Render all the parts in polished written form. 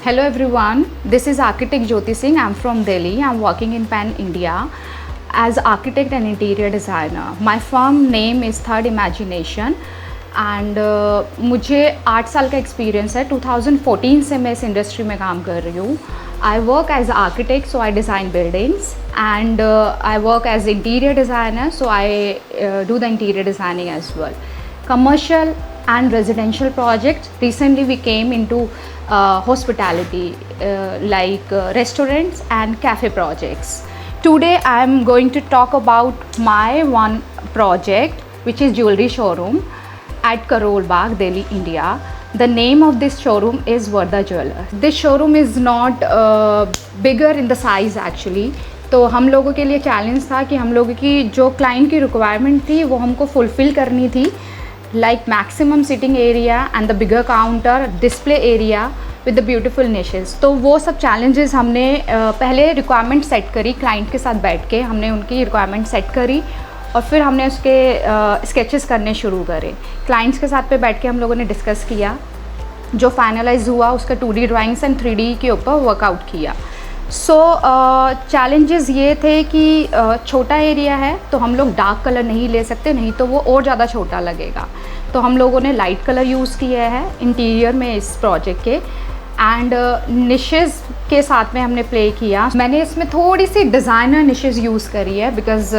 Hello everyone, this is architect Jyoti Singh. I'm from Delhi. I'm working in Pan India as architect and interior designer. My firm name is Third Imagination and मुझे 8 साल का experience है. 2014 से मैं इस industry में काम कर रही हूँ. I work as architect, so I design buildings and I work as interior designer, so I do the interior designing as well. Commercial and residential projects. Recently we came into hospitality like restaurants and cafe projects. Today I am going to talk about my one project which is jewelry showroom at Karol Bagh, Delhi, India. The name of this showroom is Varda Jewellers. This showroom is not bigger in the size actually. तो हम लोगों के लिए challenge था कि हम लोगों की जो क्लाइंट की रिक्वायरमेंट थी वो हमको फुलफ़िल करनी थी, like maximum sitting area and the bigger counter, display area with the beautiful niches. तो वो सब challenges हमने पहले requirement set करी, client के साथ बैठ के हमने उनकी requirement set करी और फिर हमने उसके sketches करने शुरू करे. clients के साथ पे बैठ के हम लोगों ने discuss किया, जो finalize हुआ उसका 2D drawings and 3D के ऊपर workout किया. सो चैलेंजेस ये थे कि छोटा एरिया है तो हम लोग डार्क कलर नहीं ले सकते, नहीं तो वो और ज़्यादा छोटा लगेगा. तो हम लोगों ने लाइट कलर यूज़ किया है इंटीरियर में इस प्रोजेक्ट के एंड निशेस के साथ में हमने प्ले किया. मैंने इसमें थोड़ी सी डिज़ाइनर निशेस यूज़ करी है बिकॉज़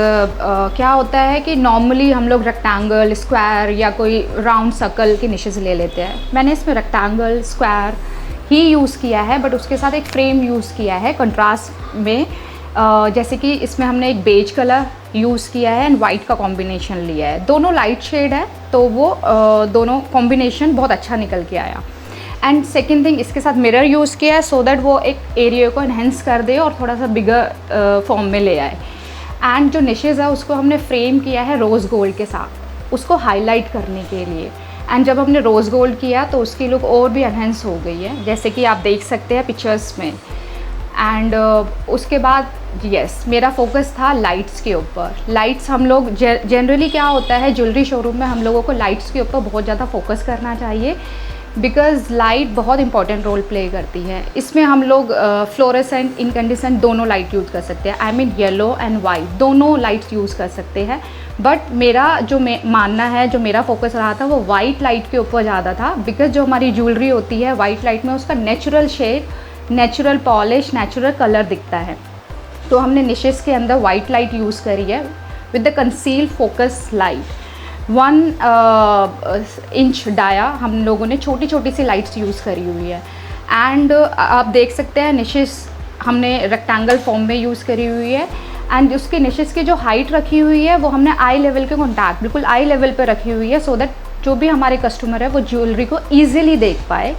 क्या होता है कि नॉर्मली हम लोग रेक्टेंगल, स्क्वायर या कोई राउंड सर्कल की निशेस ले लेते हैं. मैंने इसमें रेक्टेंगल, स्क्वायर ही यूज़ किया है बट उसके साथ एक फ्रेम यूज़ किया है कंट्रास्ट में. जैसे कि इसमें हमने एक बेज कलर यूज़ किया है एंड वाइट का कॉम्बिनेशन लिया है. दोनों लाइट शेड है तो वो दोनों कॉम्बिनेशन बहुत अच्छा निकल के आया. एंड सेकेंड थिंग, इसके साथ मिरर यूज़ किया है सो दैट वो एक एरिया को इन्हेंस कर दे और थोड़ा सा बिगर फॉर्म में ले आए. एंड जो निशेज़ है उसको हमने फ्रेम किया है रोज़ गोल्ड के साथ, उसको हाईलाइट करने के लिए. एंड जब हमने रोज़ गोल्ड किया तो उसकी लुक और भी एनहेंस हो गई है, जैसे कि आप देख सकते हैं पिक्चर्स में. एंड उसके बाद यस, मेरा फोकस था लाइट्स के ऊपर. लाइट्स हम लोग जनरली क्या होता है ज्वेलरी शोरूम में हम लोगों को लाइट्स के ऊपर बहुत ज़्यादा फोकस करना चाहिए बिकॉज़ लाइट बहुत इंपॉर्टेंट रोल प्ले करती है. इसमें हम लोग फ्लोरेसेंट, इनकैंडेसेंट दोनों लाइट यूज़ कर सकते हैं. I mean yellow and white दोनों लाइट्स यूज़ कर सकते हैं. बट मेरा जो मानना है, जो मेरा फोकस रहा था वो वाइट लाइट के ऊपर ज़्यादा था बिकॉज़ जो हमारी ज्वेलरी होती है वाइट लाइट में उसका natural shade, natural polish, natural colour दिखता है. तो हमने निशेस के अंदर वाइट लाइट यूज़ करी है with the conceal focus light. 1 inch dia हम लोगों ने छोटी छोटी सी लाइट्स यूज़ करी हुई है. एंड आप देख सकते हैं निशेस हमने रेक्टेंगल फॉर्म में यूज़ करी हुई है. एंड उसके निशेस की जो हाइट रखी हुई है वो हमने आई लेवल के कॉन्टैक्ट बिल्कुल आई लेवल पे रखी हुई है सो दैट जो भी हमारे कस्टमर है वो ज्वेलरी को ईजिली देख पाए.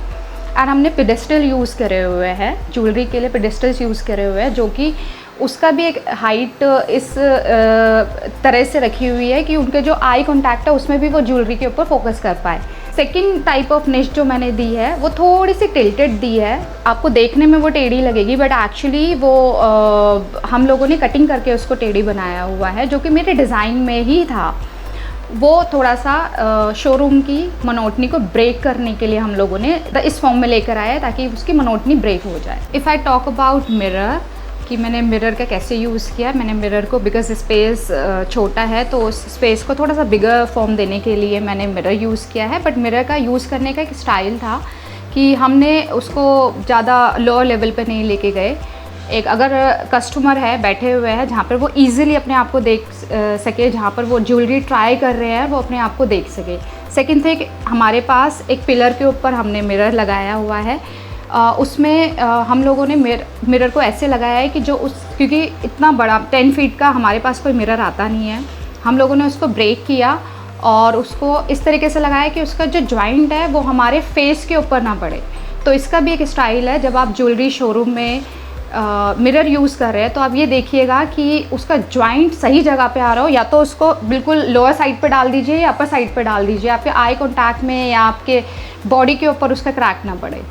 एंड हमने पेडेस्टल यूज़ करे हुए हैं, ज्वेलरी के लिए पेडेस्टल्स यूज़ करे हुए हैं जो कि उसका भी एक हाइट इस तरह से रखी हुई है कि उनके जो आई कॉन्टैक्ट है उसमें भी वो ज्वेलरी के ऊपर फोकस कर पाए. सेकेंड टाइप ऑफ निश जो मैंने दी है वो थोड़ी सी टिल्टेड दी है. आपको देखने में वो टेढ़ी लगेगी बट एक्चुअली वो हम लोगों ने कटिंग करके उसको टेढ़ी बनाया हुआ है जो कि मेरे डिज़ाइन में ही था. वो थोड़ा सा शोरूम की मोनोटनी को ब्रेक करने के लिए हम लोगों ने इस फॉर्म में लेकर आया ताकि उसकी मोनोटनी ब्रेक हो जाए. If I talk about mirror कि मैंने मिरर का कैसे यूज़ किया, मैंने मिरर को बिकॉज स्पेस छोटा है तो उस स्पेस को थोड़ा सा बिगर फॉर्म देने के लिए मैंने मिरर यूज़ किया है. बट मिरर का यूज़ करने का एक स्टाइल था कि हमने उसको ज़्यादा लोअर लेवल पे नहीं लेके गए. एक अगर कस्टमर है बैठे हुए हैं जहाँ पर वो इजीली अपने आप को देख सके, जहाँ पर वो ज्वेलरी ट्राई कर रहे हैं वो अपने आप को देख सके. सेकेंड थिंग, हमारे पास एक पिलर के ऊपर हमने मिरर लगाया हुआ है. उसमें हम लोगों ने मिरर को ऐसे लगाया है कि जो क्योंकि इतना बड़ा 10 फीट का हमारे पास कोई मिरर आता नहीं है, हम लोगों ने उसको ब्रेक किया और उसको इस तरीके से लगाया कि उसका जो जॉइंट है वो हमारे फेस के ऊपर ना पड़े. तो इसका भी एक स्टाइल है. जब आप ज्वेलरी शोरूम में मिरर यूज़ कर रहे हैं तो आप ये देखिएगा कि उसका जॉइंट सही जगह पे आ रहा हो, या तो उसको बिल्कुल लोअर साइड पे डाल दीजिए या अपर साइड पे डाल दीजिए, आपके आई कॉन्टैक्ट में या आपके बॉडी के ऊपर उसका क्रैक ना पड़े.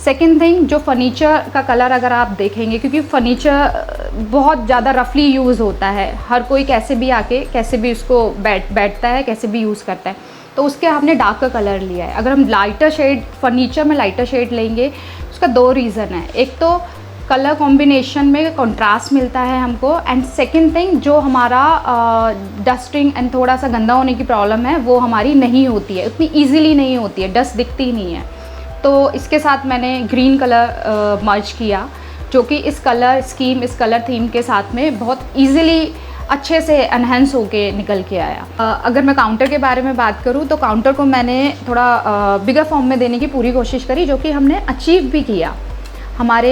सेकेंड थिंग, जो फर्नीचर का कलर अगर आप देखेंगे, क्योंकि फर्नीचर बहुत ज़्यादा रफली यूज़ होता है, हर कोई कैसे भी आके कैसे भी उसको बैठता है, कैसे भी यूज़ करता है, तो उसके हमने डार्क का कलर लिया है. अगर हम लाइटर शेड फर्नीचर में लाइटर शेड लेंगे उसका 2 रीज़न है। एक तो कलर कॉम्बिनेशन में कंट्रास्ट मिलता है हमको, एंड सेकंड थिंग जो हमारा डस्टिंग एंड थोड़ा सा गंदा होने की प्रॉब्लम है वो हमारी नहीं होती है, उतनी ईजिली नहीं होती है, डस्ट दिखती ही नहीं है। तो इसके साथ मैंने ग्रीन कलर मर्ज किया, जो कि इस कलर स्कीम, इस कलर थीम के साथ में बहुत ईजिली अच्छे से एनहेंस होके निकल के आया। अगर मैं काउंटर के बारे में बात करूँ तो काउंटर को मैंने थोड़ा बिगर फॉर्म में देने की पूरी कोशिश करी, जो कि हमने अचीव भी किया। हमारे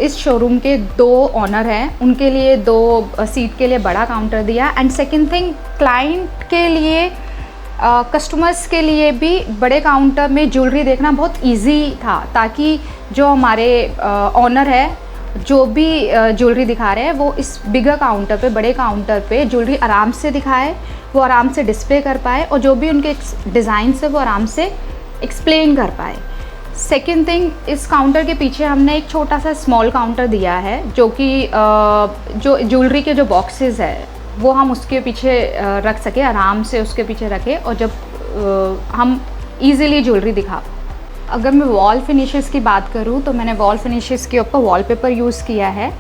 इस शोरूम के 2 ऑनर हैं, उनके लिए 2 सीट के लिए बड़ा काउंटर दिया, एंड सेकंड थिंग क्लाइंट के लिए, कस्टमर्स के लिए भी बड़े काउंटर में ज्वेलरी देखना बहुत इजी था, ताकि जो हमारे ऑनर है जो भी ज्वेलरी दिखा रहे हैं वो इस बिगर काउंटर पे, बड़े काउंटर पे ज्वेलरी आराम से दिखाए, वो आराम से डिस्प्ले कर पाए, और जो भी उनके डिज़ाइन है वो आराम से एक्सप्लेन कर पाए। सेकेंड थिंग, इस काउंटर के पीछे हमने एक छोटा सा स्मॉल काउंटर दिया है, जो कि जो ज्वेलरी के जो बॉक्सेस है वो हम उसके पीछे रख सके, आराम से उसके पीछे रखें, और जब हम इजीली ज्वेलरी दिखा। अगर मैं वॉल फिनिशेस की बात करूँ तो मैंने वॉल फिनिशेस के ऊपर वॉलपेपर यूज़ किया है।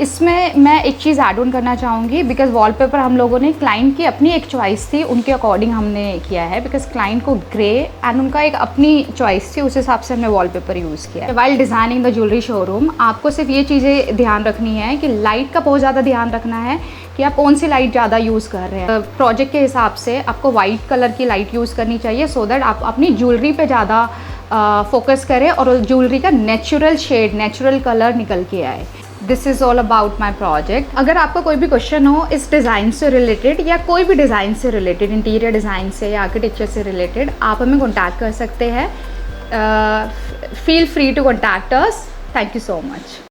इसमें मैं एक चीज़ ऐड ऑन करना चाहूँगी, बिकॉज़ वॉलपेपर हम लोगों ने क्लाइंट की अपनी एक चॉइस थी, उनके अकॉर्डिंग हमने किया है, बिकॉज़ क्लाइंट को ग्रे एंड उनका एक अपनी चॉइस थी, उस हिसाब से हमने वॉलपेपर यूज़ किया है। While designing the jewellery showroom आपको सिर्फ ये चीज़ें ध्यान रखनी है कि लाइट का बहुत ज़्यादा ध्यान रखना है कि आप कौन सी लाइट ज़्यादा यूज़ कर रहे हैं। प्रोजेक्ट के हिसाब से आपको वाइट कलर की लाइट यूज़ करनी चाहिए, सो दैट आप अपनी ज्वेलरी पे ज़्यादा फोकस करें और ज्वेलरी का नेचुरल शेड, नेचुरल कलर निकल के आए। This is all about my project. अगर आपका कोई भी क्वेश्चन हो इस डिज़ाइन से रिलेटेड या कोई भी डिज़ाइन से रिलेटेड, इंटीरियर डिज़ाइन से या आर्किटेक्चर से रिलेटेड, आप हमें कॉन्टैक्ट कर सकते हैं। Feel free to contact us. Thank you so much.